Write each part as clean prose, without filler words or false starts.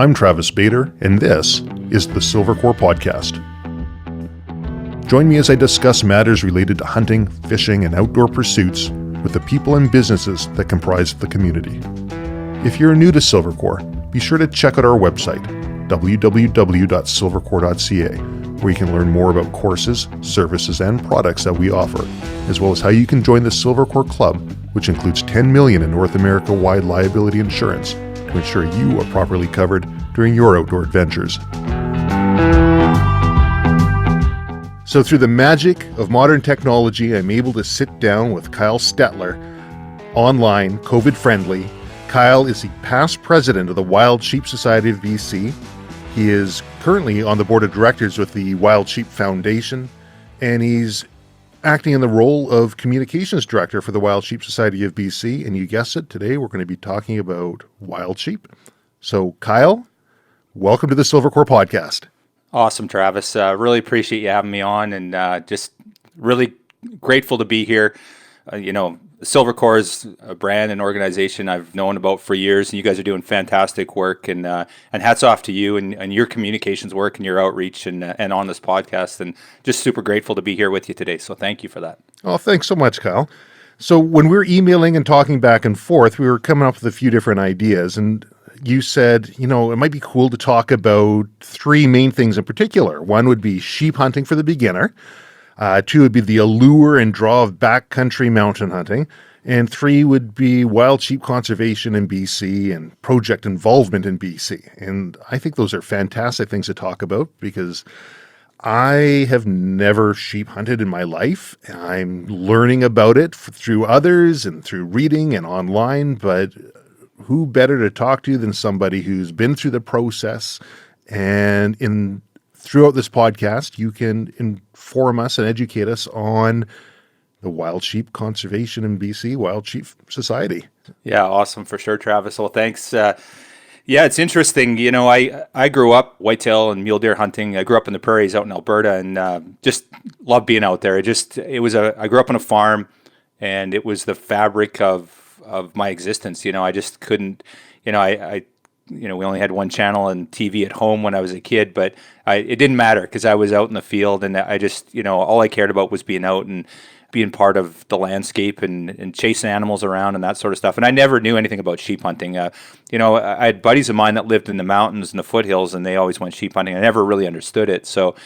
I'm Travis Bader, and this is the Silvercore Podcast. Join me as I discuss matters related to hunting, fishing, and outdoor pursuits with the people and businesses that comprise the community. If you're new to Silvercore, be sure to check out our website, www.silvercore.ca, where you can learn more about courses, services, and products that we offer, as well as how you can join the Silvercore Club, which includes $10 million in North America-wide liability insurance to ensure you are properly covered during your outdoor adventures. So through the magic of modern technology, I'm able to sit down with Kyle Stelter, online, COVID-friendly. Kyle is the past president of the Wild Sheep Society of BC. He is currently on the board of directors with the Wild Sheep Foundation, and he's acting in the role of communications director for the Wild Sheep Society of BC. And you guessed it, today we're going to be talking about wild sheep. So Kyle, welcome to the Silvercore Podcast. Awesome, Travis. Really appreciate you having me on, and just really grateful to be here. Silvercore is a brand and organization I've known about for years, and you guys are doing fantastic work. And hats off to you and your communications work and your outreach and on this podcast. And just super grateful to be here with you today. So thank you for that. Oh, thanks so much, Kyle. So when we were emailing and talking back and forth, we were coming up with a few different ideas, and you said, it might be cool to talk about three main things in particular. One would be sheep hunting for the beginner. Two would be the allure and draw of backcountry mountain hunting. And three would be wild sheep conservation in BC and project involvement in BC. And I think those are fantastic things to talk about because I have never sheep hunted in my life. I'm learning about it through others and through reading and online, but who better to talk to than somebody who's been through the process? And throughout this podcast, you can inform us and educate us on the wild sheep conservation in BC, Wild Sheep Society. Yeah, awesome for sure, Travis. Well, thanks. It's interesting. I grew up whitetail and mule deer hunting. I grew up in the prairies out in Alberta, and just love being out there. I grew up on a farm, and it was the fabric of my existence. I just couldn't. We only had one channel and TV at home when I was a kid, but it didn't matter because I was out in the field, and I just, all I cared about was being out and being part of the landscape and chasing animals around and that sort of stuff. And I never knew anything about sheep hunting. I had buddies of mine that lived in the mountains and the foothills, and they always went sheep hunting. I never really understood it. So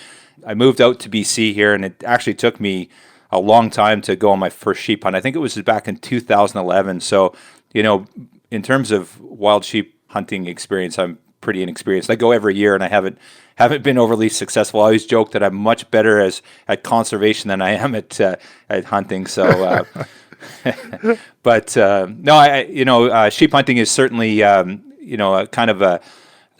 I moved out to BC here, and it actually took me a long time to go on my first sheep hunt. I think it was back in 2011. So, in terms of wild sheep hunting experience, I'm pretty inexperienced. I go every year, and I haven't been overly successful. I always joke that I'm much better at conservation than I am at hunting. So, sheep hunting is certainly kind of a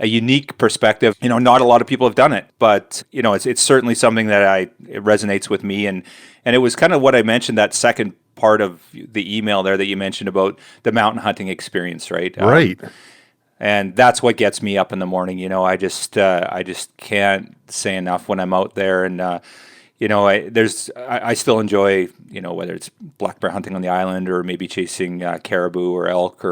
unique perspective. Not a lot of people have done it, but it's certainly something that it resonates with me, and it was kind of what I mentioned, that second part of the email there that you mentioned about the mountain hunting experience, right? Right. And that's what gets me up in the morning. I just can't say enough when I'm out there, and I still enjoy, whether it's black bear hunting on the island or maybe chasing caribou or elk,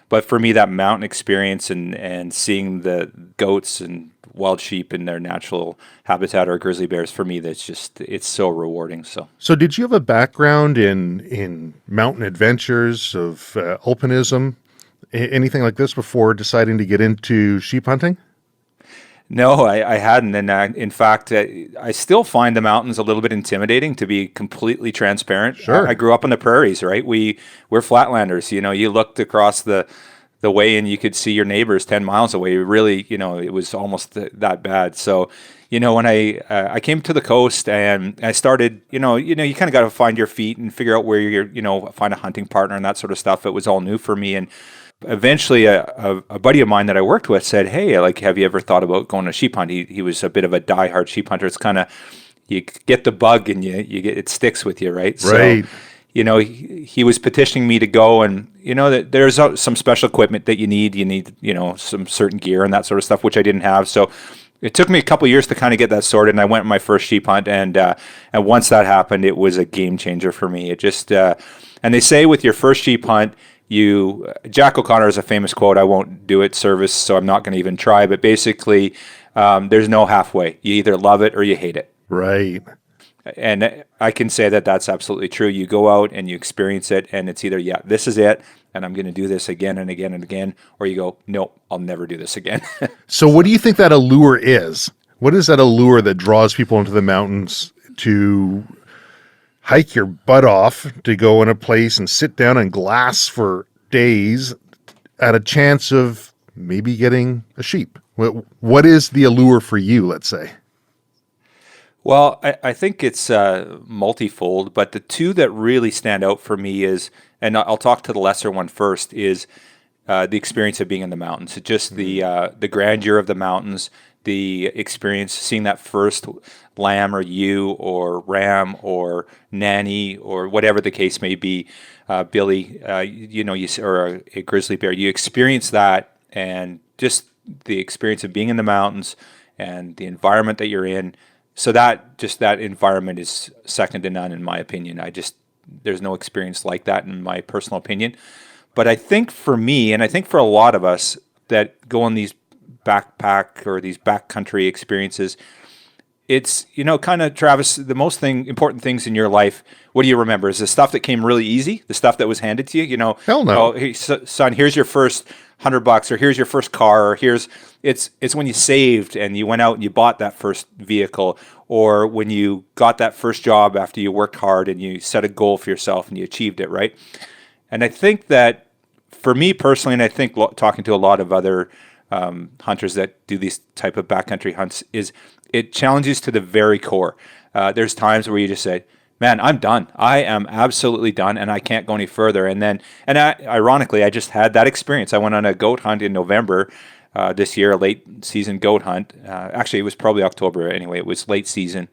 but for me, that mountain experience and seeing the goats and wild sheep in their natural habitat or grizzly bears, for me, it's so rewarding. So did you have a background in mountain adventures of alpinism? Anything like this before deciding to get into sheep hunting? No, I hadn't. And in fact, I still find the mountains a little bit intimidating, to be completely transparent. Sure. I grew up in the prairies, right? We're flatlanders. You looked across the way and you could see your neighbors 10 miles away. Really, it was almost that bad. So, when I came to the coast and I started, you kind of got to find your feet and figure out where you're, find a hunting partner and that sort of stuff. It was all new for me. And eventually a buddy of mine that I worked with said, "Hey, have you ever thought about going to sheep hunt?" He was a bit of a diehard sheep hunter. It's kind of, you get the bug and it sticks with you, right? Right. So, he was petitioning me to go, and that there's some special equipment that you need. You need, some certain gear and that sort of stuff, which I didn't have. So it took me a couple of years to kind of get that sorted, and I went on my first sheep hunt, and once that happened, it was a game changer for me. It just and they say with your first sheep hunt, Jack O'Connor has a famous quote. I won't do it service, so I'm not going to even try. But basically, there's no halfway. You either love it or you hate it. Right. And I can say that that's absolutely true. You go out and you experience it, and it's either, yeah, this is it, and I'm going to do this again and again and again, or you go, no, I'll never do this again. So what do you think that allure is? What is that allure that draws people into the mountains to hike your butt off, to go in a place and sit down and glass for days at a chance of maybe getting a sheep? What is the allure for you, let's say? Well, I think it's multifold, but the two that really stand out for me is, and I'll talk to the lesser one first, is the experience of being in the mountains. Just the grandeur of the mountains, the experience, seeing that first lamb or ewe or ram or nanny or whatever the case may be, Billy, or a grizzly bear. You experience that, and just the experience of being in the mountains and the environment that you're in. So that environment is second to none in my opinion. There's no experience like that in my personal opinion. But I think for me, and I think for a lot of us that go on these backpack or these backcountry experiences, it's, kind of, Travis, the most important things in your life, what do you remember? Is the stuff that came really easy, the stuff that was handed to you? Hell no. Oh, hey, son, here's your first $100, or here's your first car, or it's when you saved and you went out and you bought that first vehicle, or when you got that first job after you worked hard and you set a goal for yourself and you achieved it, right? And I think that for me personally, and I think talking to a lot of other hunters that do these type of backcountry hunts, is it challenges to the very core. There's times where you just say, man, I'm done. I am absolutely done, and I can't go any further. Ironically, I just had that experience. I went on a goat hunt in November this year, a late season goat hunt. Actually, it was probably October anyway. It was late season.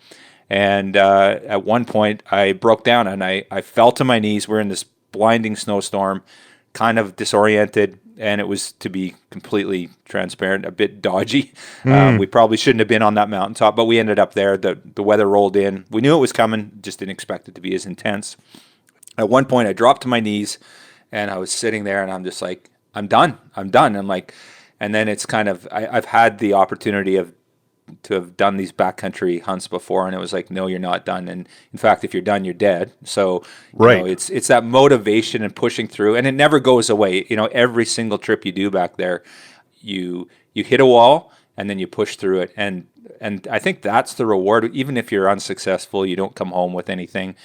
And at one point, I broke down, and I fell to my knees. We're in this blinding snowstorm, kind of disoriented, and it was, to be completely transparent, a bit dodgy. We probably shouldn't have been on that mountaintop, but we ended up there. The weather rolled in. We knew it was coming, just didn't expect it to be as intense. At one point, I dropped to my knees, and I was sitting there, and I'm just like, I'm done. I'm like, and then it's kind of, I've had the opportunity to have done these backcountry hunts before, and it was like, no, you're not done. And in fact, if you're done, you're dead. So right. It's that motivation and pushing through, and it never goes away. Every single trip you do back there, you hit a wall and then you push through it. And I think that's the reward. Even if you're unsuccessful, you don't come home with anything.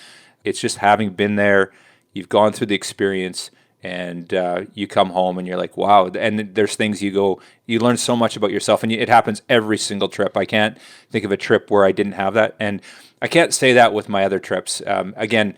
It's just having been there, you've gone through the experience, and you come home and you're like, wow. And there's things you learn so much about yourself, and it happens every single trip. I can't think of a trip where I didn't have that. And I can't say that with my other trips. Again,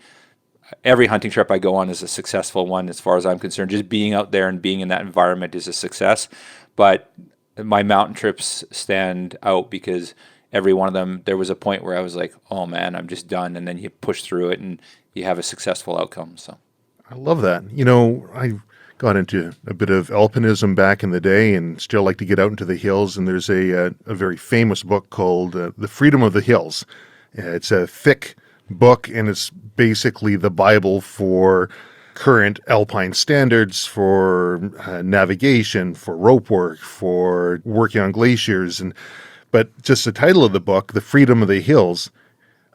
every hunting trip I go on is a successful one as far as I'm concerned. Just being out there and being in that environment is a success. But my mountain trips stand out because every one of them, there was a point where I was like, oh man, I'm just done. And then you push through it and you have a successful outcome. So I love that. I got into a bit of alpinism back in the day and still like to get out into the hills. And there's a very famous book called The Freedom of the Hills. It's a thick book, and it's basically the Bible for current alpine standards, for navigation, for rope work, for working on glaciers. But just the title of the book, The Freedom of the Hills,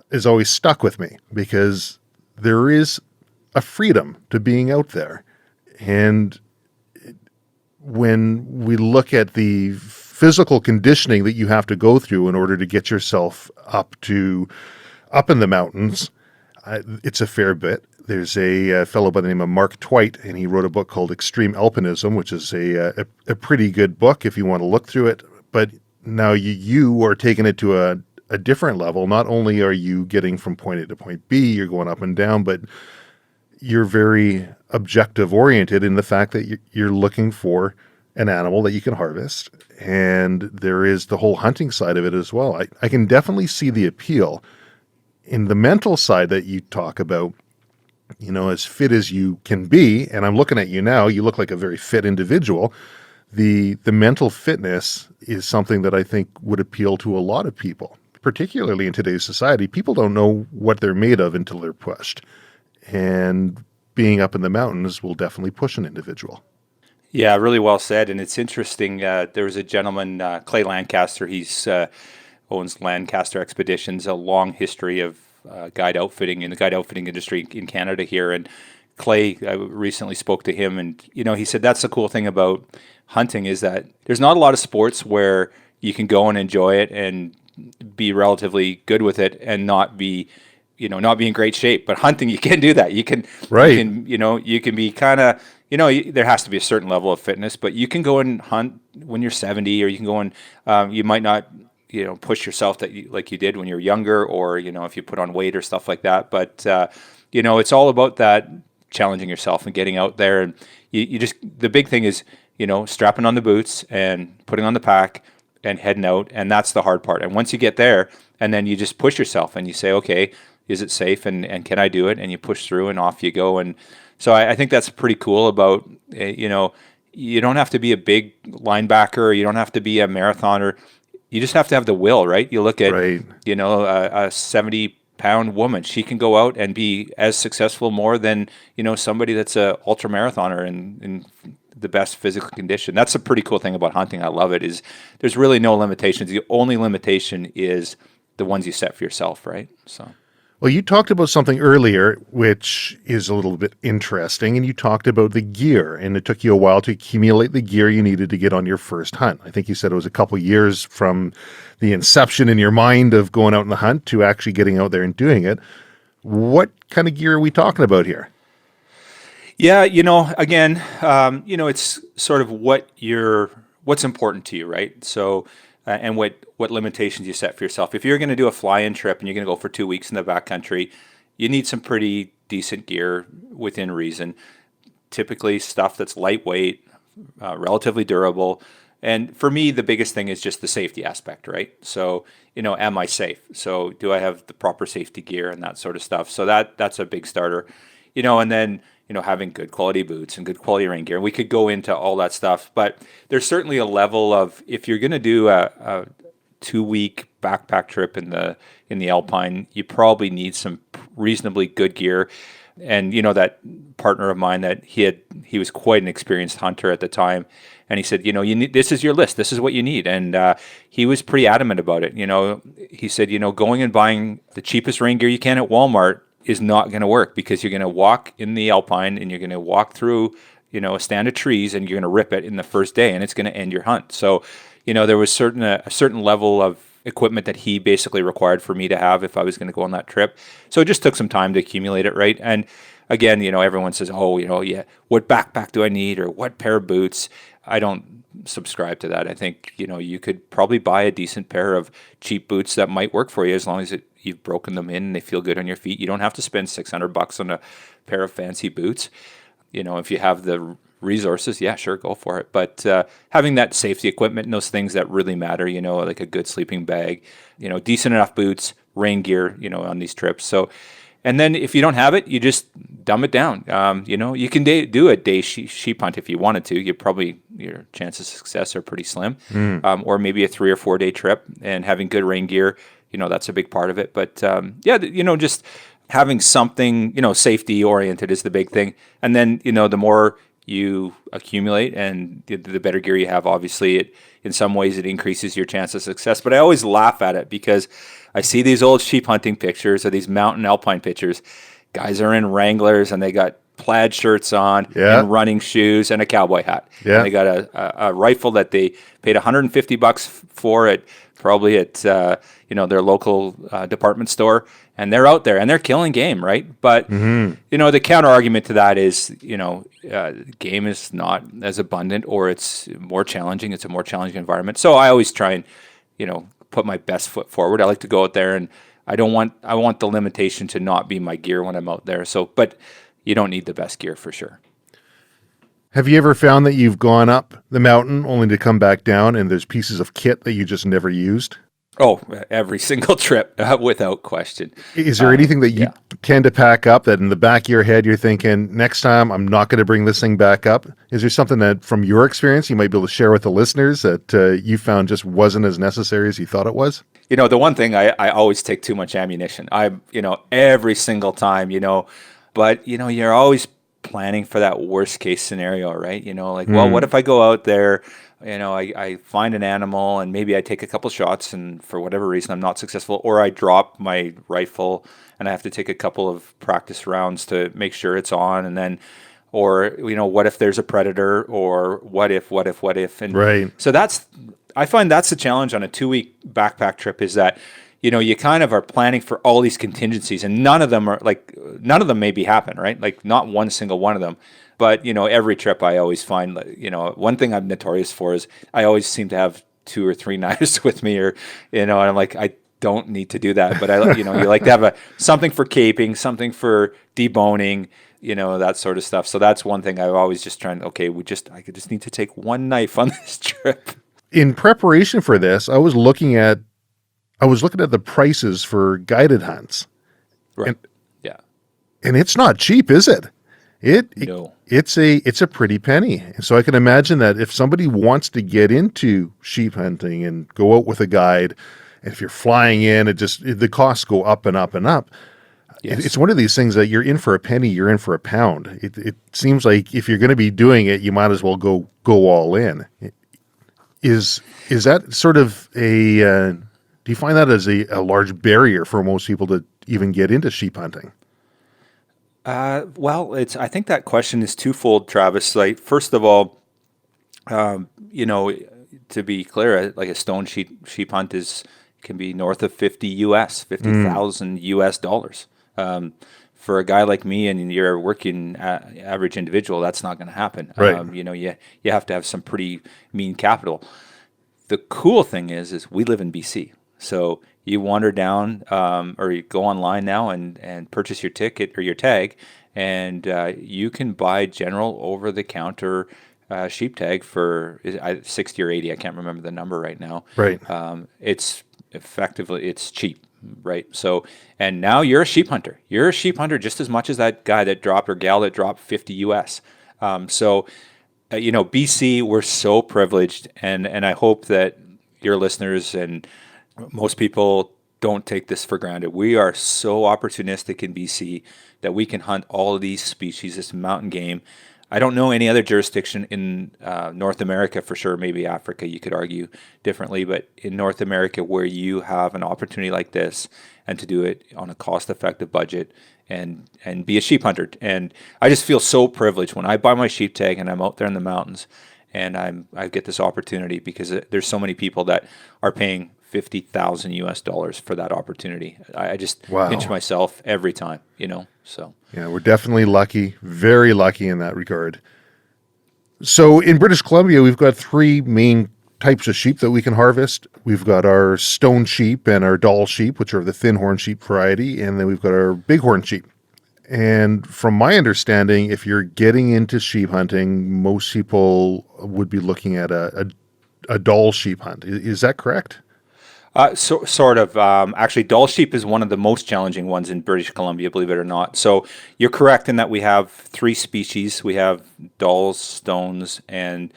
is always stuck with me because there is a freedom to being out there. And when we look at the physical conditioning that you have to go through in order to get yourself up in the mountains, it's a fair bit. There's a fellow by the name of Mark Twight, and he wrote a book called Extreme Alpinism, which is a pretty good book if you want to look through it. But now you are taking it to a different level. Not only are you getting from point A to point B, you're going up and down, but you're very objective oriented in the fact that you're looking for an animal that you can harvest. And there is the whole hunting side of it as well. I can definitely see the appeal in the mental side that you talk about, as fit as you can be. And I'm looking at you now, you look like a very fit individual. The mental fitness is something that I think would appeal to a lot of people, particularly in today's society. People don't know what they're made of until they're pushed. And being up in the mountains will definitely push an individual. Yeah, really well said. And it's interesting. There was a gentleman, Clay Lancaster. He's owns Lancaster Expeditions, a long history of guide outfitting in the guide outfitting industry in Canada here. And Clay, I recently spoke to him, and he said that's the cool thing about hunting is that there's not a lot of sports where you can go and enjoy it and be relatively good with it and not be in great shape. But hunting, you can't do that. You can, you can be kind of, there has to be a certain level of fitness, but you can go and hunt when you're 70, or you can go and you might not, push yourself like you did when you were younger, or, if you put on weight or stuff like that. But, it's all about that challenging yourself and getting out there. And you just, the big thing is, strapping on the boots and putting on the pack and heading out. And that's the hard part. And once you get there, and then you just push yourself and you say, okay, is it safe? And can I do it? And you push through and off you go. And so I think that's pretty cool about, you don't have to be a big linebacker, or you don't have to be a marathoner. You just have to have the will, right? You look at, a 70-pound woman. She can go out and be as successful more than, somebody that's a ultra marathoner in the best physical condition. That's a pretty cool thing about hunting. I love it, is there's really no limitations. The only limitation is the ones you set for yourself, right? So. Well, you talked about something earlier, which is a little bit interesting, and you talked about the gear, and it took you a while to accumulate the gear you needed to get on your first hunt. I think you said it was a couple years from the inception in your mind of going out on the hunt to actually getting out there and doing it. What kind of gear are we talking about here? Yeah, again, it's sort of what's important to you, right? So, and what limitations you set for yourself. If you're going to do a fly-in trip and you're going to go for 2 weeks in the backcountry, you need some pretty decent gear within reason. Typically stuff that's lightweight, relatively durable. And for me, the biggest thing is just the safety aspect, right? So, am I safe? So do I have the proper safety gear and that sort of stuff? So that's a big starter. And then, having good quality boots and good quality rain gear. We could go into all that stuff, but there's certainly a level of, if you're going to do a 2-week backpack trip in the Alpine, you probably need some reasonably good gear. And that partner of mine, that he was quite an experienced hunter at the time, and he said, you need, this is your list, this is what you need. And he was pretty adamant about it. He said, going and buying the cheapest rain gear you can at Walmart is not going to work, because you're going to walk in the Alpine and you're going to walk through, a stand of trees, and you're going to rip it in the first day, and it's going to end your hunt. So, there was a certain level of equipment that he basically required for me to have if I was going to go on that trip. So it just took some time to accumulate it, right? And again, everyone says, what backpack do I need, or what pair of boots? I don't subscribe to that. I think, you could probably buy a decent pair of cheap boots that might work for you, as long as you've broken them in and they feel good on your feet. You don't have to spend $600 on a pair of fancy boots. If you have the resources, yeah, sure, go for it. But having that safety equipment and those things that really matter, like a good sleeping bag, decent enough boots, rain gear, on these trips. So, and then if you don't have it, you just dumb it down. You can do a day sheep hunt if you wanted to. Your chances of success are pretty slim. Or maybe a 3 or 4 day trip, and having good rain gear, that's a big part of it. But just having something, safety oriented is the big thing. And then, the more you accumulate and the better gear you have, obviously in some ways it increases your chance of success. But I always laugh at it, because I see these old sheep hunting pictures, or these mountain alpine pictures. Guys are in Wranglers, and they got plaid shirts on, and running shoes, and a cowboy hat. Yeah. And they got a rifle that they paid $150 for at their local department store, and they're out there and they're killing game, right? But the counter argument to that is, game is not as abundant, or it's more challenging. It's a more challenging environment. So I always try and put my best foot forward. I like to go out there, and I want the limitation to not be my gear when I'm out there. So, but you don't need the best gear for sure. Have you ever found that you've gone up the mountain only to come back down and there's pieces of kit that you just never used? Oh, every single trip, without question. Is there anything that you tend to pack up that in the back of your head you're thinking, next time I'm not going to bring this thing back up? Is there something that from your experience you might be able to share with the listeners that you found just wasn't as necessary as you thought it was? The one thing, I always take too much ammunition. Every single time, but you're always planning for that worst case scenario, right? Like, well, what if I go out there, I find an animal and maybe I take a couple shots and for whatever reason I'm not successful, or I drop my rifle and I have to take a couple of practice rounds to make sure it's on, and then, or what if there's a predator, or what if, and Right. so I find that's the challenge on a 2-week backpack trip, is that you kind of are planning for all these contingencies, and none of them maybe happen, right? Like not one single one of them. But every trip I always find, one thing I'm notorious for is I always seem to have 2 or 3 knives with me, or and I'm like, I don't need to do that, but I you like to have something for caping, something for deboning, that sort of stuff. So that's one thing I've always just trying. Okay, I could just need to take one knife on this trip. In preparation for this, I was looking at the prices for guided hunts. Right. And, yeah. And it's not cheap, is it? No. It's a pretty penny. So I can imagine that if somebody wants to get into sheep hunting and go out with a guide, and if you're flying in, the costs go up and up and up. Yes. It's one of these things that you're in for a penny, you're in for a pound. It seems like if you're going to be doing it, you might as well go all in. Is that sort of do you find that as a large barrier for most people to even get into sheep hunting? Well, I think that question is twofold, Travis. Like, first of all, to be clear, like a stone sheep hunt can be north of $50,000 US dollars. For a guy like me and you're a working average individual, that's not going to happen. Right. You have to have some pretty mean capital. The cool thing is we live in BC. So you wander down, or you go online now and purchase your ticket or your tag, and you can buy general over-the-counter sheep tag for 60 or 80. I can't remember the number right now. Right. It's cheap, right? So, and now you're a sheep hunter. You're a sheep hunter just as much as that guy that dropped or gal that dropped 50 US. BC, we're so privileged, and I hope that your listeners and most people don't take this for granted. We are so opportunistic in BC that we can hunt all of these species, this mountain game. I don't know any other jurisdiction in North America, for sure, maybe Africa, you could argue differently, but in North America where you have an opportunity like this and to do it on a cost-effective budget and be a sheep hunter. And I just feel so privileged when I buy my sheep tag and I'm out there in the mountains and I get this opportunity, because there's so many people that are paying $50,000 US dollars for that opportunity. I just pinch myself every time, so. Yeah, we're definitely lucky, very lucky in that regard. So in British Columbia, we've got 3 main types of sheep that we can harvest. We've got our stone sheep and our Dall sheep, which are the thin horn sheep variety, and then we've got our bighorn sheep. And from my understanding, if you're getting into sheep hunting, most people would be looking at a Dall sheep hunt. Is that correct? Sort of. Actually, Dall sheep is one of the most challenging ones in British Columbia, believe it or not. So you're correct in that we have 3 species. We have Dalls, stones, and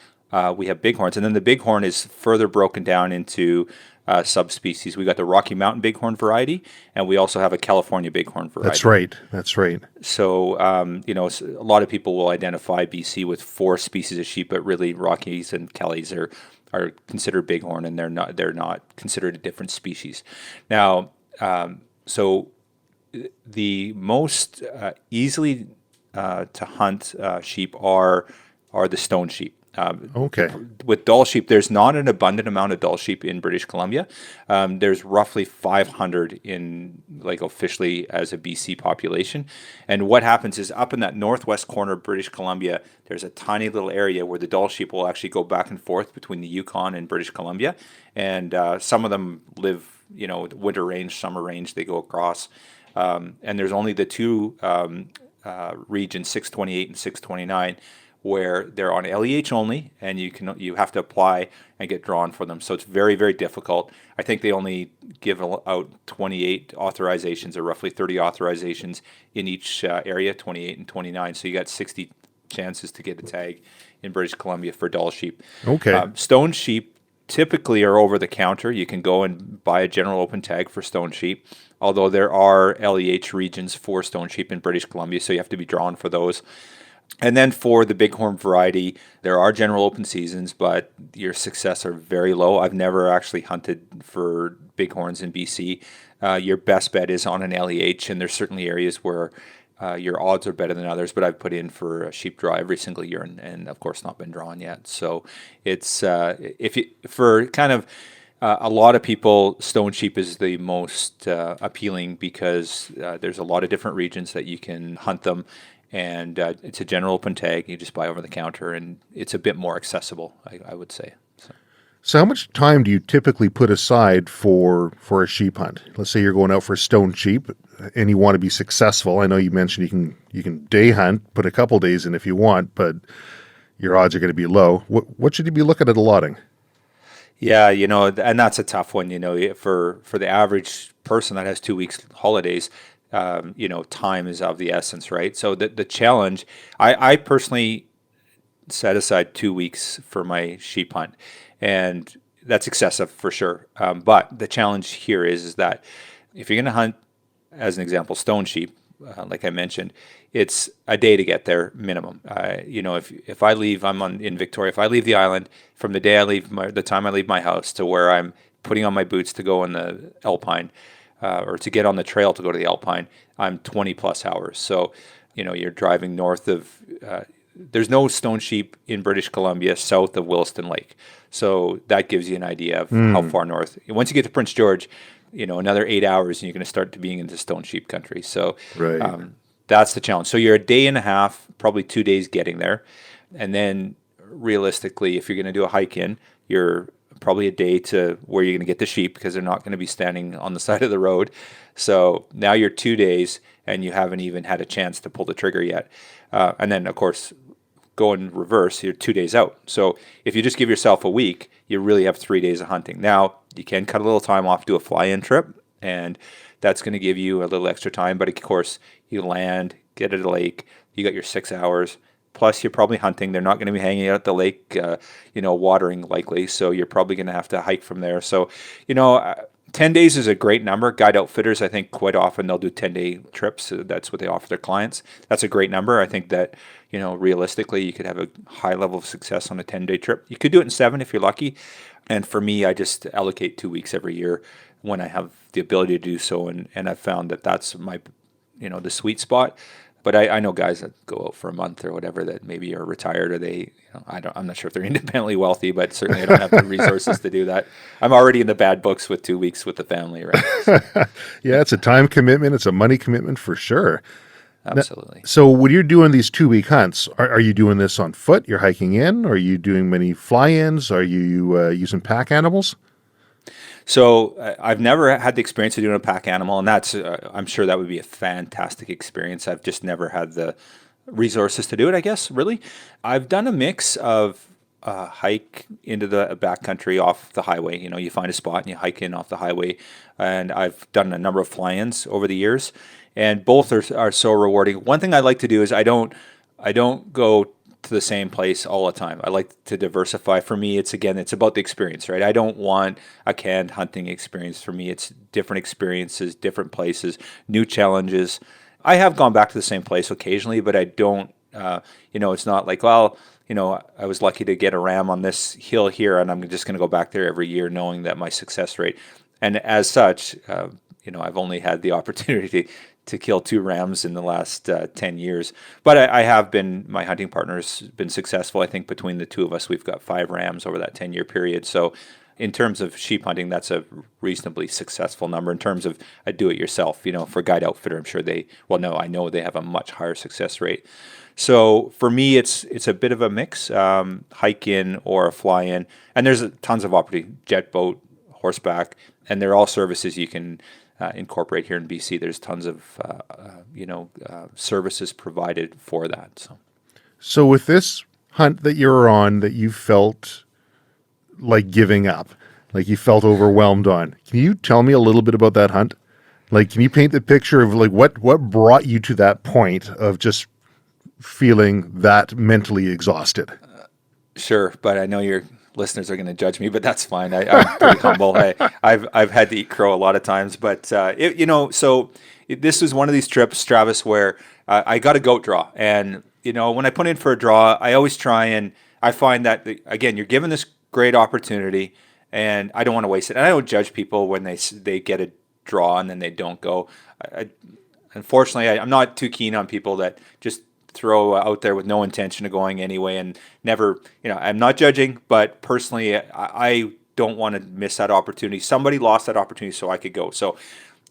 we have bighorns. And then the bighorn is further broken down into subspecies. We got the Rocky Mountain bighorn variety, and we also have a California bighorn variety. That's right. So, a lot of people will identify BC with 4 species of sheep, but really Rockies and Kellys are considered bighorn, and they're not considered a different species. Now, so the most easily to hunt sheep are the stone sheep. Okay. With Dall sheep, there's not an abundant amount of Dall sheep in British Columbia. There's roughly 500 in, like, officially as a BC population. And what happens is up in that northwest corner of British Columbia, there's a tiny little area where the Dall sheep will actually go back and forth between the Yukon and British Columbia. And some of them live, winter range, summer range, they go across. And there's only the 2 regions, 628 and 629, where they're on LEH only, and you have to apply and get drawn for them. So it's very, very difficult. I think they only give out 28 authorizations, or roughly 30 authorizations in each area, 28 and 29. So you got 60 chances to get a tag in British Columbia for Dall sheep. Okay. Stone sheep typically are over the counter. You can go and buy a general open tag for stone sheep, although there are LEH regions for stone sheep in British Columbia, so you have to be drawn for those. And then for the bighorn variety, there are general open seasons, but your success are very low. I've never actually hunted for bighorns in BC. Your best bet is on an LEH, and there's certainly areas where your odds are better than others, but I've put in for a sheep draw every single year and of course not been drawn yet. So it's for kind of a lot of people, stone sheep is the most appealing because there's a lot of different regions that you can hunt them, and it's a general open tag. You just buy over the counter, and it's a bit more accessible, I would say. So how much time do you typically put aside for a sheep hunt? Let's say you're going out for stone sheep and you want to be successful. I know you mentioned you can day hunt, put a couple days in if you want, but your odds are going to be low. What should you be looking at allotting? Yeah, and that's a tough one. For the average person that has 2 weeks holidays, time is of the essence, right? So the challenge, I personally set aside 2 weeks for my sheep hunt, and that's excessive for sure. But the challenge here is that if you're going to hunt, as an example, stone sheep, like I mentioned, it's a day to get there minimum. If I leave, in Victoria. If I leave the island, from the day I leave, the time I leave my house to where I'm putting on my boots to go in the Alpine, or to get on the trail to go to the Alpine, I'm 20 plus hours. So, you're driving north of. There's no stone sheep in British Columbia south of Williston Lake, so that gives you an idea of how far north. Once you get to Prince George, another 8 hours, and you're going to start to being into stone sheep country. So. Right. That's the challenge. So you're a day and a half, probably 2 days getting there. And then realistically, if you're going to do a hike in, you're probably a day to where you're going to get the sheep because they're not going to be standing on the side of the road. So now you're 2 days and you haven't even had a chance to pull the trigger yet. And then, of course, go in reverse, you're 2 days out. So if you just give yourself a week, you really have 3 days of hunting. Now, you can cut a little time off, do a fly-in trip, and that's going to give you a little extra time. But of course, you land, get at a lake, you got your 6 hours, plus you're probably hunting. They're not going to be hanging out at the lake, watering likely. So you're probably going to have to hike from there. So, 10 days is a great number. Guide outfitters, I think quite often they'll do 10-day trips. That's what they offer their clients. That's a great number. I think that, realistically, you could have a high level of success on a 10-day trip. You could do it in 7 if you're lucky. And for me, I just allocate 2 weeks every year when I have the ability to do so. And I've found that that's my, the sweet spot. But I know guys that go out for a month or whatever that maybe are retired, or they, I'm not sure if they're independently wealthy, but certainly I don't have the resources to do that. I'm already in the bad books with 2 weeks with the family, right? So, yeah, it's a time commitment. It's a money commitment for sure. absolutely. So when you're doing these 2 week hunts, are you doing this on foot? You're hiking in? Are you doing many fly-ins? Are you using pack animals? So I've never had the experience of doing a pack animal, and that's I'm sure that would be a fantastic experience. I've just never had the resources to do it, I guess, really. I've done a mix of hike into the backcountry off the highway. You find a spot and you hike in off the highway, and I've done a number of fly-ins over the years, and both are so rewarding. One thing I like to do is I don't go to the same place all the time. I like to diversify. For me, it's about the experience, right? I don't want a canned hunting experience. For me, it's different experiences, different places, new challenges. I have gone back to the same place occasionally, but I don't, it's not like, well, I was lucky to get a ram on this hill here, and I'm just going to go back there every year knowing that my success rate. And as such, I've only had the opportunity to kill 2 rams in the last 10 years. But I have been, my hunting partner's been successful. I think between the two of us, we've got 5 rams over that 10-year period. So in terms of sheep hunting, that's a reasonably successful number. In terms of a do-it-yourself, for guide outfitter, I'm sure I know they have a much higher success rate. So for me, it's a bit of a mix, hike in or a fly in. And there's tons of opportunity, jet boat, horseback, and they're all services you can incorporate here in BC. There's tons of services provided for that. So with this hunt that you're on that you felt like giving up, like you felt overwhelmed on, can you tell me a little bit about that hunt? Like, can you paint the picture of like what brought you to that point of just feeling that mentally exhausted? Sure, but I know your listeners are going to judge me, but that's fine. I'm pretty humble. I've had to eat crow a lot of times, but this was one of these trips, Travis, where I got a goat draw, and when I put in for a draw, I always try, and I find that, again, you're given this great opportunity, and I don't want to waste it. And I don't judge people when they get a draw and then they don't go. Unfortunately, I'm not too keen on people that just throw out there with no intention of going anyway and never, I'm not judging, but personally, I don't want to miss that opportunity. Somebody lost that opportunity so I could go. So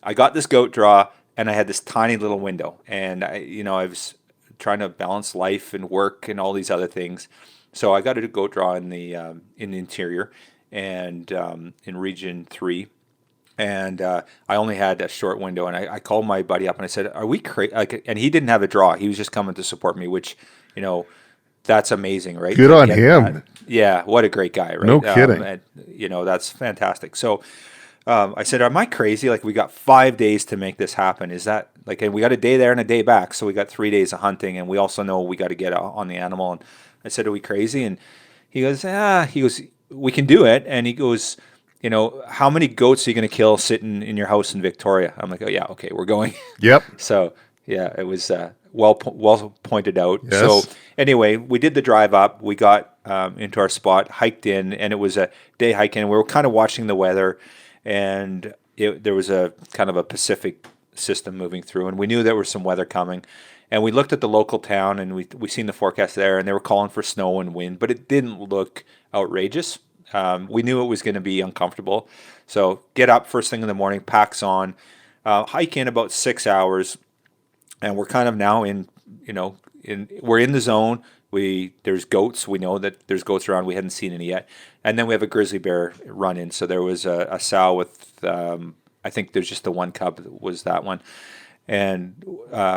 I got this goat draw, and I had this tiny little window, and I was trying to balance life and work and all these other things. So I got a goat draw in the interior and in region 3. And I only had a short window, and I called my buddy up and I said, "Are we crazy?" And he didn't have a draw; he was just coming to support me, which, that's amazing, right? Good on him. Yeah, what a great guy, right? No kidding. That's fantastic. So I said, "Am I crazy? Like, we got 5 days to make this happen. Is that and we got a day there and a day back, so we got 3 days of hunting, and we also know we got to get on the animal." And I said, "Are we crazy?" And he goes, "We can do it." And he goes, "How many goats are you going to kill sitting in your house in Victoria?" I'm like, "Oh yeah, okay, we're going." Yep. So yeah, it was well pointed out. Yes. So anyway, we did the drive up. We got into our spot, hiked in, and it was a day hike in. We were kind of watching the weather, and there was a kind of a Pacific system moving through, and we knew there was some weather coming. And we looked at the local town, and we seen the forecast there, and they were calling for snow and wind, but it didn't look outrageous. We knew it was going to be uncomfortable. So get up first thing in the morning, packs on, hike in about 6 hours, and we're kind of now we're in the zone. There's goats. We know that there's goats around. We hadn't seen any yet. And then we have a grizzly bear run in. So there was a sow with, I think there's just the one cub, was that one. And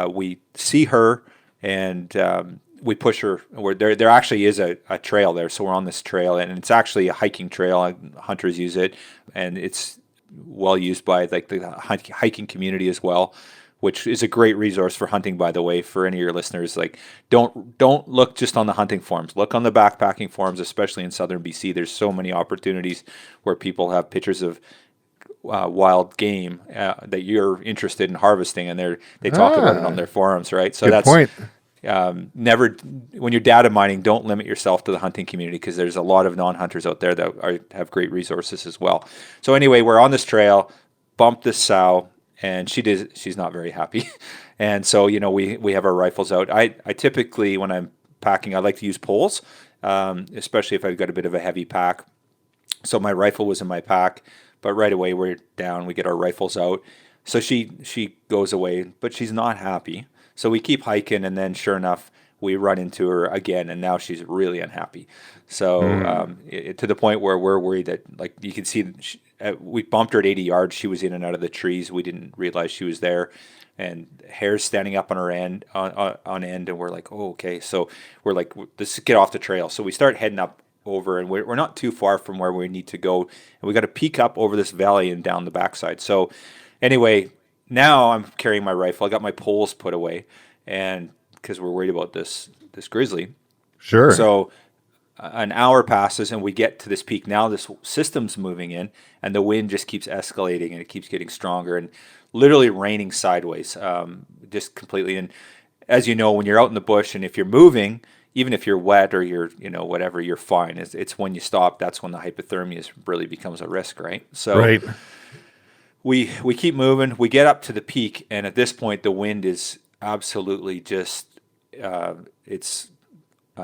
we see her, and we push her. There actually is a trail there, so we're on this trail, and it's actually a hiking trail. Hunters use it, and it's well used by like the hiking community as well, which is a great resource for hunting, by the way, for any of your listeners. Like, don't look just on the hunting forums. Look on the backpacking forums, especially in southern BC. There's so many opportunities where people have pictures of wild game that you're interested in harvesting, and they talk about it on their forums, right? So Good point. Never, when you're data mining, don't limit yourself to the hunting community, because there's a lot of non-hunters out there that have great resources as well. So anyway, we're on this trail, bumped this sow, and she's not very happy. And so, we have our rifles out. I typically, when I'm packing, I like to use poles, especially if I've got a bit of a heavy pack. So my rifle was in my pack, but right away we're down, we get our rifles out. So she goes away, but she's not happy. So we keep hiking, and then sure enough, we run into her again, and now she's really unhappy. So to the point where we're worried that, like, you can see, we bumped her at 80 yards. She was in and out of the trees. We didn't realize she was there, and hair's standing up on her end, on end, and we're like, oh, okay. So we're like, let's get off the trail. So we start heading up over, and we're not too far from where we need to go, and we got to peek up over this valley and down the backside. So anyway, now I'm carrying my rifle. I got my poles put away, and because we're worried about this grizzly. Sure. So an hour passes, and we get to this peak. Now this system's moving in, and the wind just keeps escalating, and it keeps getting stronger, and literally raining sideways, just completely. And as you know, when you're out in the bush, and if you're moving, even if you're wet or you're, whatever, you're fine. It's when you stop, that's when the hypothermia really becomes a risk, right? So right. We keep moving. We get up to the peak, and at this point, the wind is absolutely just, it's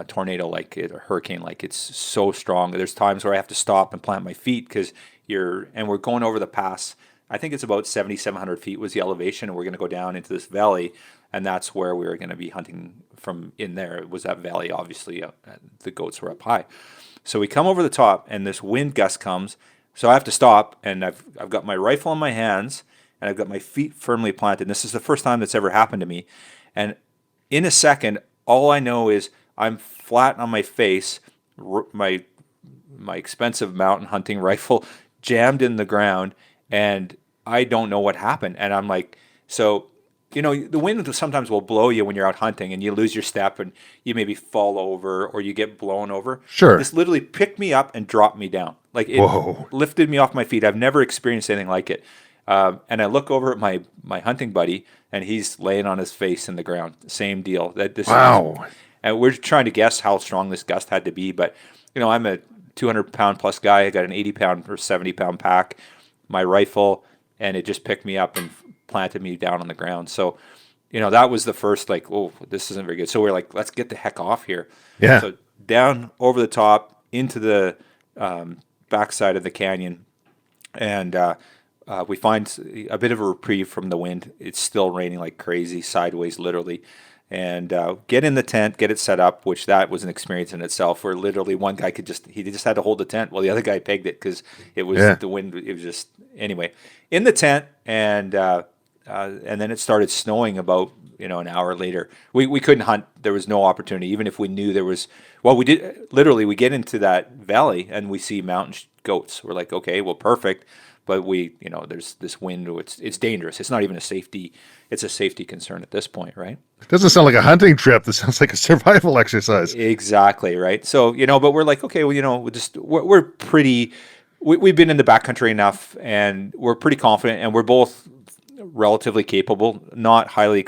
tornado-like, or hurricane-like. It's so strong. There's times where I have to stop and plant my feet, because we're going over the pass. I think it's about 7,700 feet was the elevation, and we're going to go down into this valley, and that's where we were going to be hunting from. In there, it was that valley, obviously. The goats were up high. So we come over the top, and this wind gust comes, so I have to stop, and I've got my rifle in my hands, and I've got my feet firmly planted. And this is the first time that's ever happened to me. And in a second, all I know is I'm flat on my face, my expensive mountain hunting rifle jammed in the ground, and I don't know what happened. And I'm like, so, the wind sometimes will blow you when you're out hunting, and you lose your step, and you maybe fall over, or you get blown over. Sure. This literally picked me up and dropped me down. Like, it Whoa. lifted me off my feet. I've never experienced anything like it. And I look over at my hunting buddy, and he's laying on his face in the ground. Same deal. That this Wow. and we're trying to guess how strong this gust had to be, but I'm a 200-pound plus guy. I got an 80-pound or 70-pound pack, my rifle, and it just picked me up and planted me down on the ground. So, that was the first like, oh, this isn't very good. So we're like, let's get the heck off here. Yeah. So down over the top into the backside of the canyon, and we find a bit of a reprieve from the wind. It's still raining like crazy, sideways, literally. And get in the tent, get it set up, which that was an experience in itself. Where literally one guy he just had to hold the tent while the other guy pegged it because it was the wind. It was just anyway in the tent, and then it started snowing about an hour later. We couldn't hunt. There was no opportunity, even if we knew there was. Well, we did literally. We get into that valley and we see mountain goats. We're like, okay, well, perfect. But there's this wind. It's dangerous. It's not even a safety. It's a safety concern at this point, right? It doesn't sound like a hunting trip. This sounds like a survival exercise. Exactly, right? So, but we're like, okay, well, we're pretty. We've been in the backcountry enough, and we're pretty confident, and we're both relatively capable. Not highly.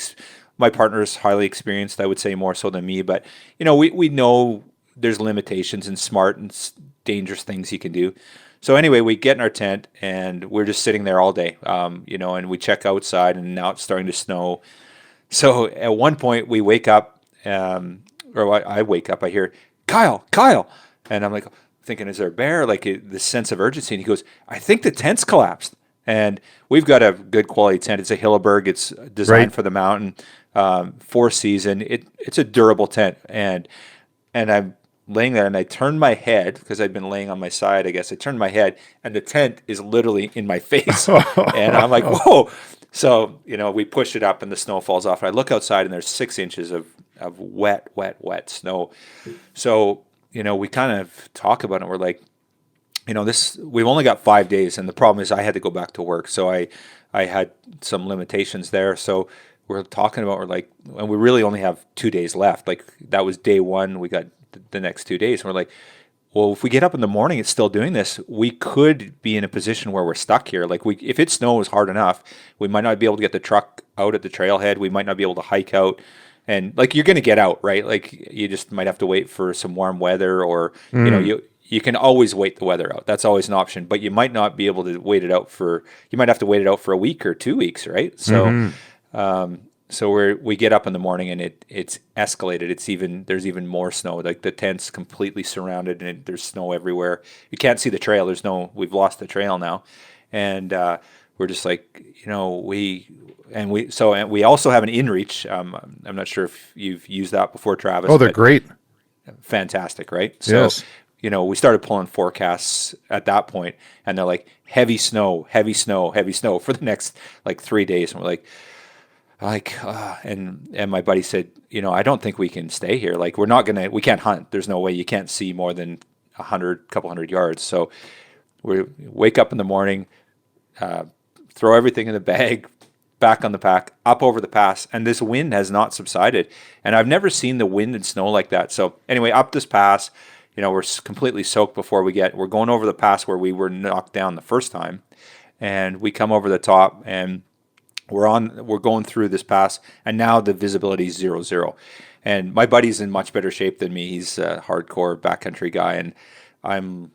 My partner's highly experienced, I would say, more so than me. But we know there's limitations and smart and dangerous things he can do. So anyway, we get in our tent and we're just sitting there all day, and we check outside and now it's starting to snow. So at one point we wake up, I wake up, I hear, Kyle, and I'm like thinking, is there a bear? Like the sense of urgency. And he goes, I think the tent's collapsed. And we've got a good quality tent. It's a Hilleberg. It's designed for the mountain, 4-season. It's a durable tent. And I'm laying there and I turned my head because I'd been laying on my side, I guess. I turned my head and the tent is literally in my face. And I'm like, whoa. So, we push it up and the snow falls off. And I look outside and there's 6 inches of wet snow. So, we kind of talk about it. We're like, we've only got 5 days. And the problem is I had to go back to work. So I had some limitations there. So we're talking about, and we really only have 2 days left. Like that was day one. We got the next 2 days. And we're like, well, if we get up in the morning, it's still doing this. We could be in a position where we're stuck here. Like if it snows hard enough, we might not be able to get the truck out at the trailhead. We might not be able to hike out. And you're going to get out, right? Like you just might have to wait for some warm weather or, you can always wait the weather out. That's always an option, but you might not be able to wait it out you might have to wait it out for a week or 2 weeks, right? So, so we get up in the morning and it's escalated. There's even more snow. Like the tent's completely surrounded and there's snow everywhere. You can't see the trail. We've lost the trail now. And, we're just like, we also have an inReach. I'm not sure if you've used that before, Travis. Oh, they're great. Fantastic, right? So, yes. We started pulling forecasts at that point and they're like heavy snow for the next 3 days. And we're and my buddy said, I don't think we can stay here. Like we can't hunt. There's no way. You can't see more than couple hundred yards. So we wake up in the morning, throw everything in the bag, back on the pack, up over the pass. And this wind has not subsided. And I've never seen the wind and snow like that. So anyway, up this pass, we're completely soaked before we're going over the pass where we were knocked down the first time. And we come over the top and we're going through this pass, and now the visibility is 0-0. And my buddy's in much better shape than me. He's a hardcore backcountry guy, and I'm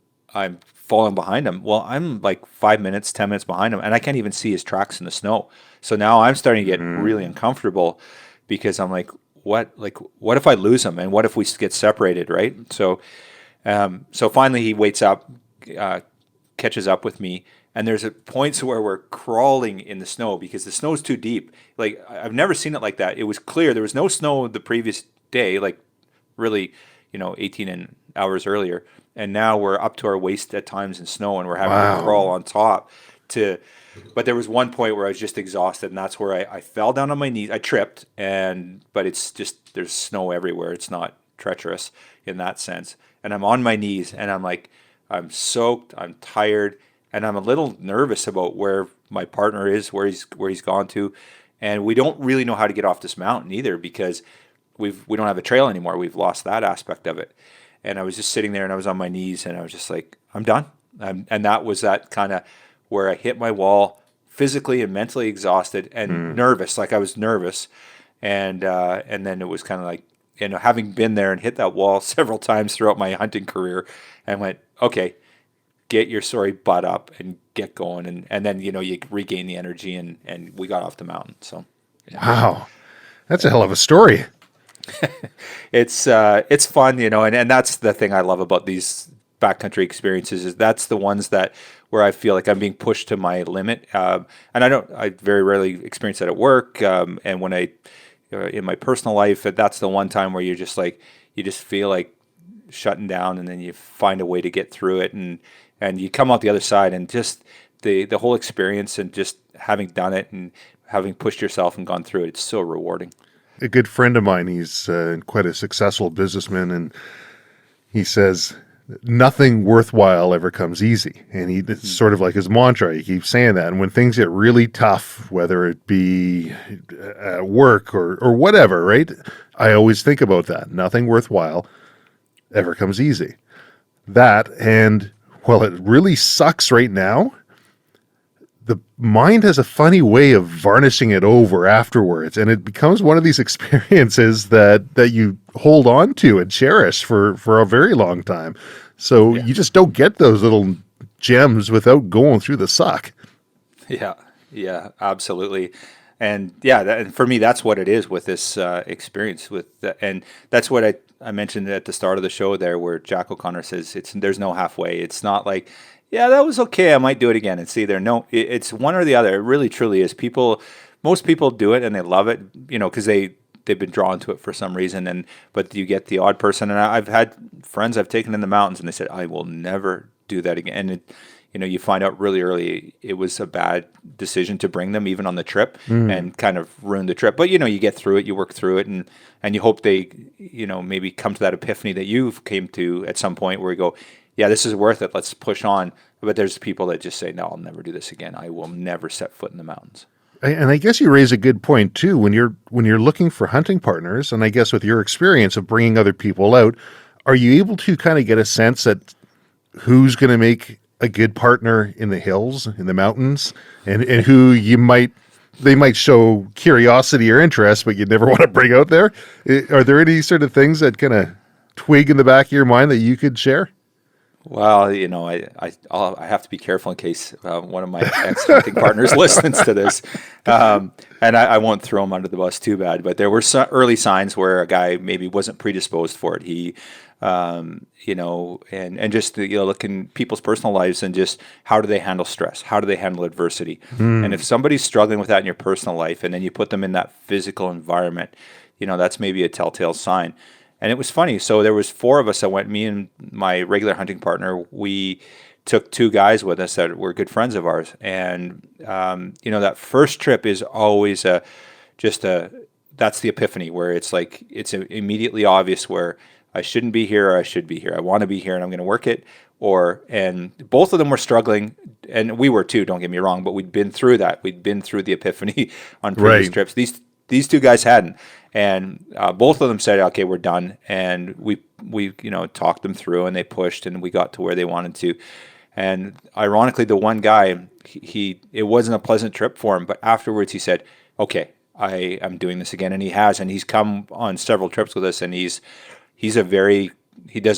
falling behind him. Well, I'm like 5 minutes, 10 minutes behind him, and I can't even see his tracks in the snow. So now I'm starting to get really uncomfortable because I'm like, what if I lose him, and what if we get separated, right? So finally he waits up, catches up with me. And there's points where we're crawling in the snow because the snow's too deep. Like I've never seen it like that. It was clear. There was no snow the previous day, like really, 18 hours earlier. And now we're up to our waist at times in snow and we're having to crawl on top but there was one point where I was just exhausted and that's where I fell down on my knees. I tripped but it's just, there's snow everywhere. It's not treacherous in that sense. And I'm on my knees and I'm like, I'm soaked, I'm tired. And I'm a little nervous about where my partner is, where he's gone to, and we don't really know how to get off this mountain either because we don't have a trail anymore. We've lost that aspect of it. And I was just sitting there and I was on my knees and I was just like, I'm done. And that was that kind of where I hit my wall, physically and mentally exhausted and nervous. Like I was nervous, and then it was kind of like, having been there and hit that wall several times throughout my hunting career, and went, okay, get your sorry butt up and get going, and then you regain the energy, and we got off the mountain. So Wow, that's a hell of a story. it's fun, and that's the thing I love about these backcountry experiences, is that's the ones that where I feel like I'm being pushed to my limit, and I very rarely experience that at work, and when I in my personal life, that's the one time where you're just like, you just feel like shutting down, and then you find a way to get through it, and you come out the other side, and just the whole experience, and just having done it and having pushed yourself and gone through it, it's so rewarding. A good friend of mine, he's quite a successful businessman, and he says, nothing worthwhile ever comes easy. And it's sort of like his mantra. He keeps saying that. And when things get really tough, whether it be at work or whatever, right? I always think about that. Nothing worthwhile ever comes easy. That, and well, it really sucks right now. The mind has a funny way of varnishing it over afterwards, and it becomes one of these experiences that you hold on to and cherish for a very long time. So you just don't get those little gems without going through the suck. Yeah, absolutely. And and for me, that's what it is with this experience. And that's what I mentioned at the start of the show there, where Jack O'Connor says there's no halfway. It's not like, yeah, that was okay, I might do it again. It's either it's one or the other. It really truly is. Most people do it and they love it, because they've been drawn to it for some reason. But you get the odd person, and I've had friends I've taken in the mountains, and they said, I will never do that again. And you find out really early it was a bad decision to bring them even on the trip, and kind of ruin the trip. But you get through it, you work through it, and you hope they maybe come to that epiphany that you've came to at some point, where you go, yeah, this is worth it, let's push on. But there's people that just say, no, I'll never do this again. I will never set foot in the mountains. And I guess you raise a good point too, when you're looking for hunting partners, and I guess with your experience of bringing other people out, are you able to kind of get a sense that who's going to make a good partner in the hills, in the mountains, and who they might show curiosity or interest, but you'd never want to bring out there? Are there any sort of things that kind of twig in the back of your mind that you could share? Well, I have to be careful in case one of my ex-hunting partners listens to this, and I won't throw him under the bus too bad. But there were some early signs where a guy maybe wasn't predisposed for it. He, and just look in people's personal lives, and just how do they handle stress? How do they handle adversity? And if somebody's struggling with that in your personal life, and then you put them in that physical environment, that's maybe a telltale sign. And it was funny. So there was 4 of us that went, me and my regular hunting partner. We took 2 guys with us that were good friends of ours. And, that first trip is always that's the epiphany, where it's like, it's immediately obvious where I shouldn't be here or I should be here. I want to be here and I'm going to work it. And both of them were struggling, and we were too, don't get me wrong, but we'd been through that. We'd been through the epiphany on previous trips. These 2 guys hadn't. And both of them said, okay, we're done. And we talked them through, and they pushed, and we got to where they wanted to. And ironically, the one guy, it wasn't a pleasant trip for him, but afterwards he said, okay, I am doing this again. And he has, and he's come on several trips with us, and he does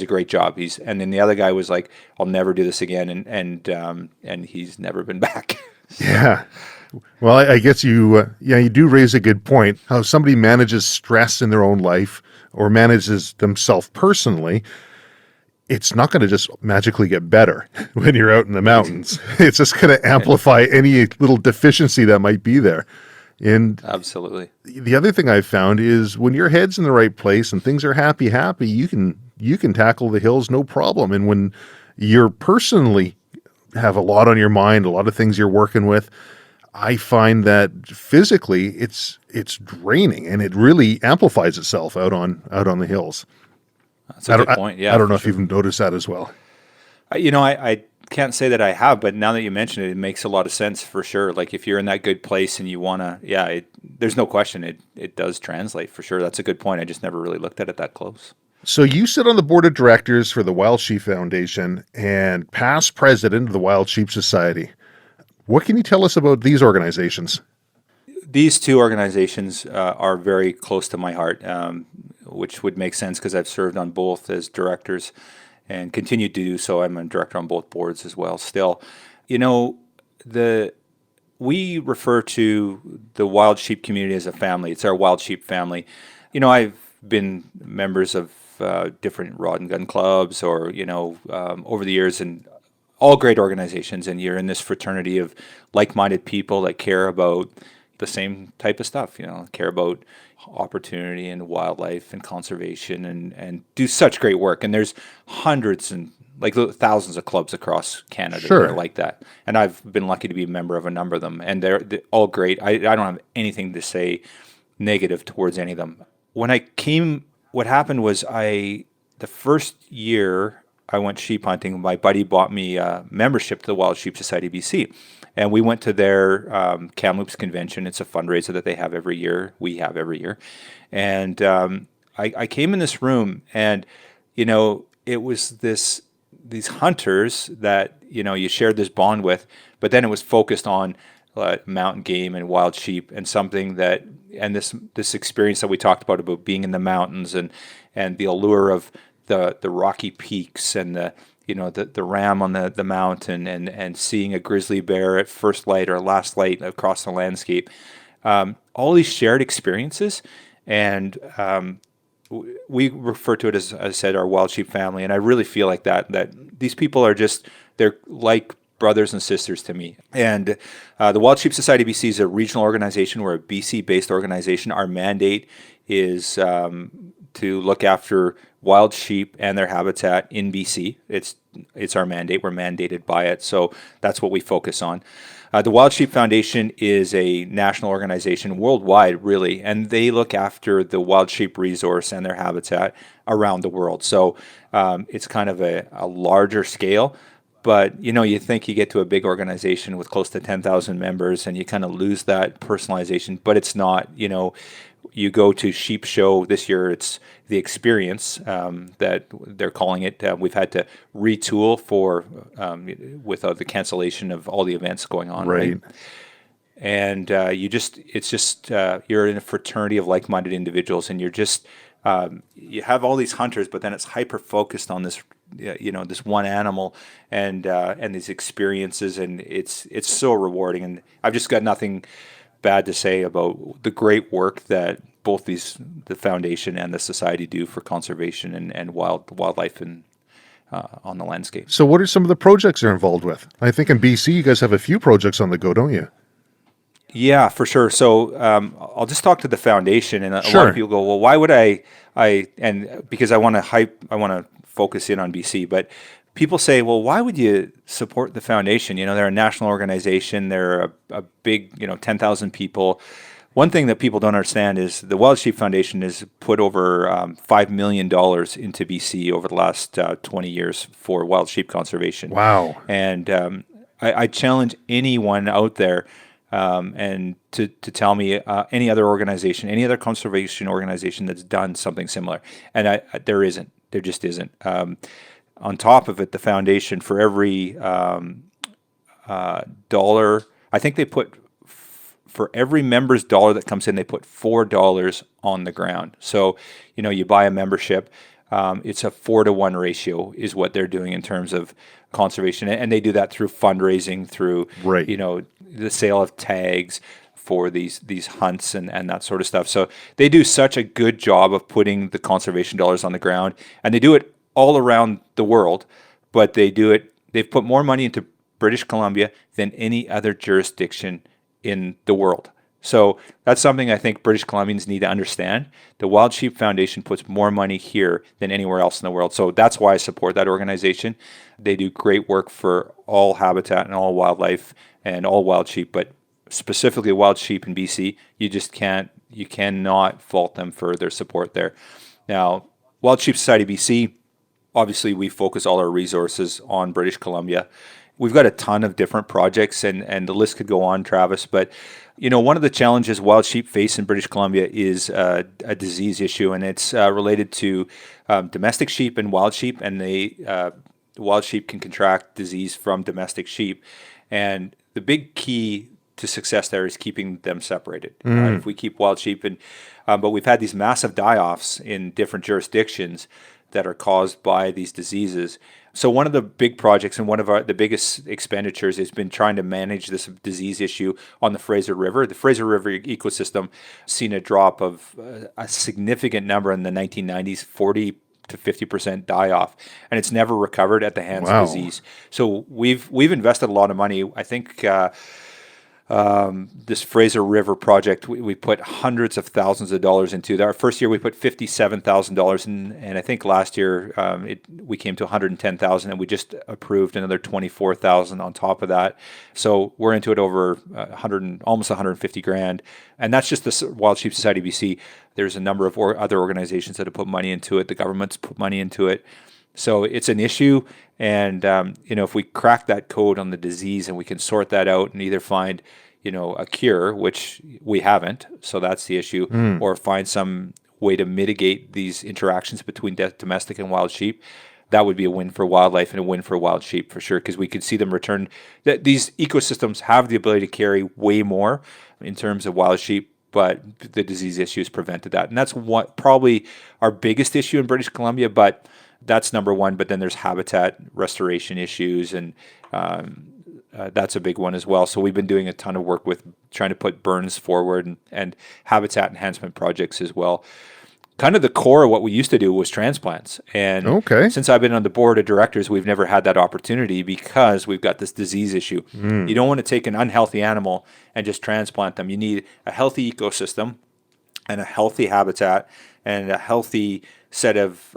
a great job. And then the other guy was like, I'll never do this again. And he's never been back. Yeah. Well, I guess you do raise a good point. How somebody manages stress in their own life or manages themselves personally, it's not going to just magically get better when you're out in the mountains. It's just going to amplify any little deficiency that might be there. And absolutely, the other thing I've found is when your head's in the right place and things are happy, you can tackle the hills no problem. And when you're personally have a lot on your mind, a lot of things you're working with, I find that physically it's draining, and it really amplifies itself out on the hills. That's a good point. Yeah, I don't know if you've noticed that as well. I can't say that I have, but now that you mention it, it makes a lot of sense for sure. Like if you're in that good place and you want to, there's no question it does translate for sure. That's a good point. I just never really looked at it that close. So you sit on the board of directors for the Wild Sheep Foundation and past president of the Wild Sheep Society. What can you tell us about these organizations? These two organizations are very close to my heart, which would make sense because I've served on both as directors and continue to do so. I'm a director on both boards as well still. You know, we refer to the wild sheep community as a family. It's our wild sheep family. You know, I've been members of different rod and gun clubs or, over the years, and all great organizations. And you're in this fraternity of like-minded people that care about the same type of stuff, care about opportunity and wildlife and conservation and do such great work. And there's hundreds and thousands of clubs across Canada that are like that. And I've been lucky to be a member of a number of them. And they're all great. I don't have anything to say negative towards any of them. When I came, what happened was the first year I went sheep hunting, my buddy bought me a membership to the Wild Sheep Society of BC. And we went to their Kamloops convention. It's a fundraiser that they have every year. We have every year. And I came in this room and, it was these hunters that, you shared this bond with, but then it was focused on mountain game and wild sheep and something that, and this experience that we talked about being in the mountains and the allure of the rocky peaks and the ram on the mountain and seeing a grizzly bear at first light or last light across the landscape. All these shared experiences, and we refer to it as I said, our wild sheep family. And I really feel like that these people are they're like brothers and sisters to me. And the Wild Sheep Society BC is a regional organization. We're a BC-based organization. Our mandate is to look after wild sheep and their habitat in BC. It's our mandate. We're mandated by it. So that's what we focus on. The Wild Sheep Foundation is a national organization worldwide, really, and they look after the wild sheep resource and their habitat around the world. So it's kind of a larger scale. But, you think you get to a big organization with close to 10,000 members and you kind of lose that personalization, but it's not. You go to Sheep Show this year, it's the experience that they're calling it. We've had to retool with the cancellation of all the events going on. Right. And you're in a fraternity of like-minded individuals, and you're just, you have all these hunters, but then it's hyper-focused on this, this one animal and these experiences, and it's so rewarding. And I've just got nothing bad to say about the great work that both the foundation and the society do for conservation and wildlife and on the landscape. So what are some of the projects you're involved with? I think in BC you guys have a few projects on the go, don't you? Yeah, for sure. So I'll just talk to the foundation, and a lot of people go, well, why would I and because I want to focus in on BC, but people say, well, why would you support the foundation? They're a national organization. They're a big, 10,000 people. One thing that people don't understand is the Wild Sheep Foundation has put over $5 million into BC over the last 20 years for wild sheep conservation. Wow. And I challenge anyone out there and to tell me any other organization, any other conservation organization that's done something similar. And there isn't. There just isn't. On top of it, the foundation, for every dollar, I think they put, for every member's dollar that comes in, they put $4 on the ground. So, you buy a membership, it's a 4-to-1 ratio is what they're doing in terms of conservation. And they do that through fundraising, through, the sale of tags for these hunts and that sort of stuff. So they do such a good job of putting the conservation dollars on the ground, and they do it all around the world, but they've put more money into British Columbia than any other jurisdiction in the world. So that's something I think British Columbians need to understand. The Wild Sheep Foundation puts more money here than anywhere else in the world. So that's why I support that organization. They do great work for all habitat and all wildlife and all wild sheep, but specifically wild sheep in BC, you cannot fault them for their support there. Now, Wild Sheep Society BC, obviously we focus all our resources on British Columbia. We've got a ton of different projects, and the list could go on, Travis, but one of the challenges wild sheep face in British Columbia is a disease issue, and it's related to domestic sheep and wild sheep, and wild sheep can contract disease from domestic sheep. And the big key to success there is keeping them separated. If we keep wild sheep, but we've had these massive die-offs in different jurisdictions that are caused by these diseases. So one of the big projects and one of the biggest expenditures has been trying to manage this disease issue on the Fraser River. The Fraser River ecosystem seen a drop of a significant number in the 1990s, 40 to 50% die-off, and it's never recovered at the hands of disease. So we've invested a lot of money. I think this Fraser River project, we put hundreds of thousands of dollars into. Our first year we put $57,000 in, and I think last year we came to $110,000, and we just approved another $24,000 on top of that. So we're into it over almost $150,000, and that's just the Wild Sheep Society BC. There's a number of other organizations that have put money into it. The government's put money into it. So it's an issue, and if we crack that code on the disease and we can sort that out and either find a cure, which we haven't, so that's the issue, or find some way to mitigate these interactions between domestic and wild sheep, that would be a win for wildlife and a win for wild sheep for sure, because we could see them return. These ecosystems have the ability to carry way more in terms of wild sheep, but the disease issues prevented that. And that's what probably our biggest issue in British Columbia, but that's number one. But then there's habitat restoration issues, and that's a big one as well. So we've been doing a ton of work with trying to put burns forward and habitat enhancement projects as well. Kind of the core of what we used to do was transplants. And since I've been on the board of directors, we've never had that opportunity because we've got this disease issue. You don't want to take an unhealthy animal and just transplant them. You need a healthy ecosystem and a healthy habitat and a healthy set of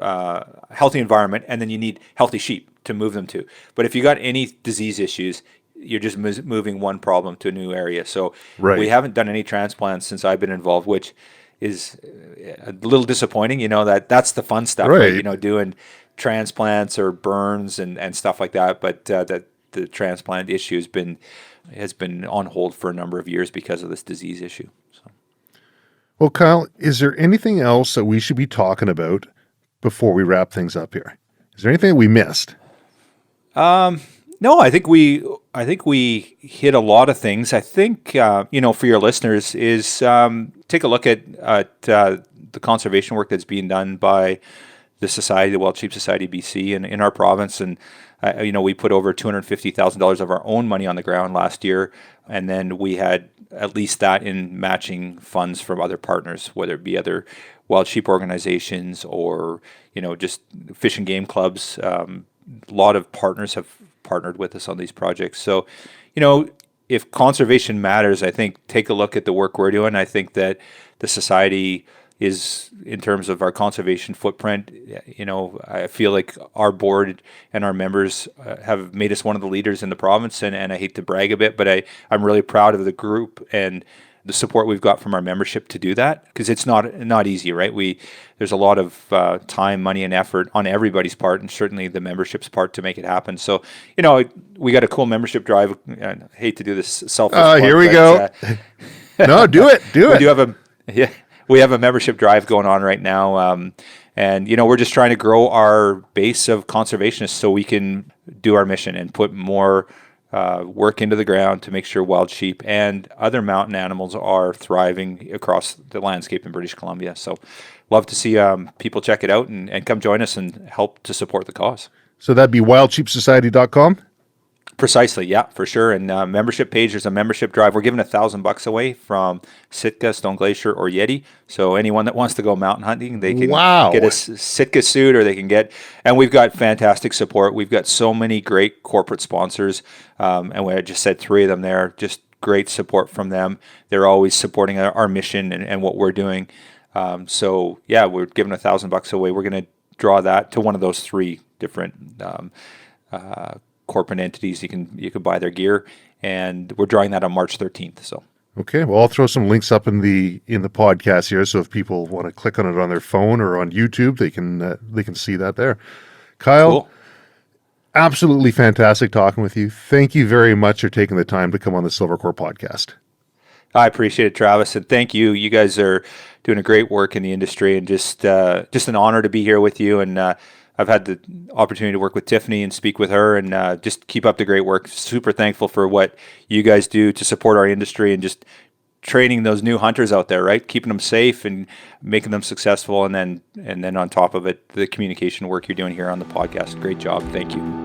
healthy environment, and then you need healthy sheep to move them to. But if you got any disease issues, you're just moving one problem to a new area. So we haven't done any transplants since I've been involved, which is a little disappointing. That's the fun stuff, right? Doing transplants or burns and stuff like that. But that the transplant issue has been on hold for a number of years because of this disease issue. So. Well, Kyle, is there anything else that we should be talking about before we wrap things up here? Is there anything that we missed? No, I think we hit a lot of things. I think for your listeners is take a look at the conservation work that's being done by the Society, the Wild Sheep Society BC, and in our province. And we put over $250,000 of our own money on the ground last year, and then we had at least that in matching funds from other partners, whether it be other wild sheep organizations or just fish and game clubs. A lot of partners have partnered with us on these projects. So, if conservation matters, I think take a look at the work we're doing. I think that the society is, in terms of our conservation footprint, I feel like our board and our members have made us one of the leaders in the province, and I hate to brag a bit, but I'm really proud of the group and the support we've got from our membership to do that, because it's not easy, right? There's a lot of time, money, and effort on everybody's part, and certainly the membership's part to make it happen. So, we got a cool membership drive. I hate to do this selfish. Here we go. No, do it. We have a membership drive going on right now, and we're just trying to grow our base of conservationists so we can do our mission and put more work into the ground to make sure wild sheep and other mountain animals are thriving across the landscape in British Columbia. So love to see people check it out and come join us and help to support the cause. So that'd be wildsheepsociety.com? Precisely, yeah, for sure. And membership page, there's a membership drive. We're giving $1,000 away from Sitka, Stone Glacier, or Yeti. So anyone that wants to go mountain hunting, they can get a Sitka suit, or they can and we've got fantastic support. We've got so many great corporate sponsors, and I just said 3 of them there. Just great support from them. They're always supporting our mission and what we're doing. So yeah, we're giving $1,000 away. We're going to draw that to one of those 3 different corporate entities. You can buy their gear, and we're drawing that on March 13th. So okay, well, I'll throw some links up in the podcast here, so if people want to click on it on their phone or on YouTube, they can see that there. Kyle, cool. Absolutely fantastic talking with you. Thank you very much for taking the time to come on the Silvercore Podcast. I appreciate it, Travis, and thank you. You guys are doing a great work in the industry, and just an honor to be here with you. And I've had the opportunity to work with Tiffany and speak with her, and just keep up the great work. Super thankful for what you guys do to support our industry and just training those new hunters out there, right? Keeping them safe and making them successful. And then on top of it, the communication work you're doing here on the podcast. Great job. Thank you.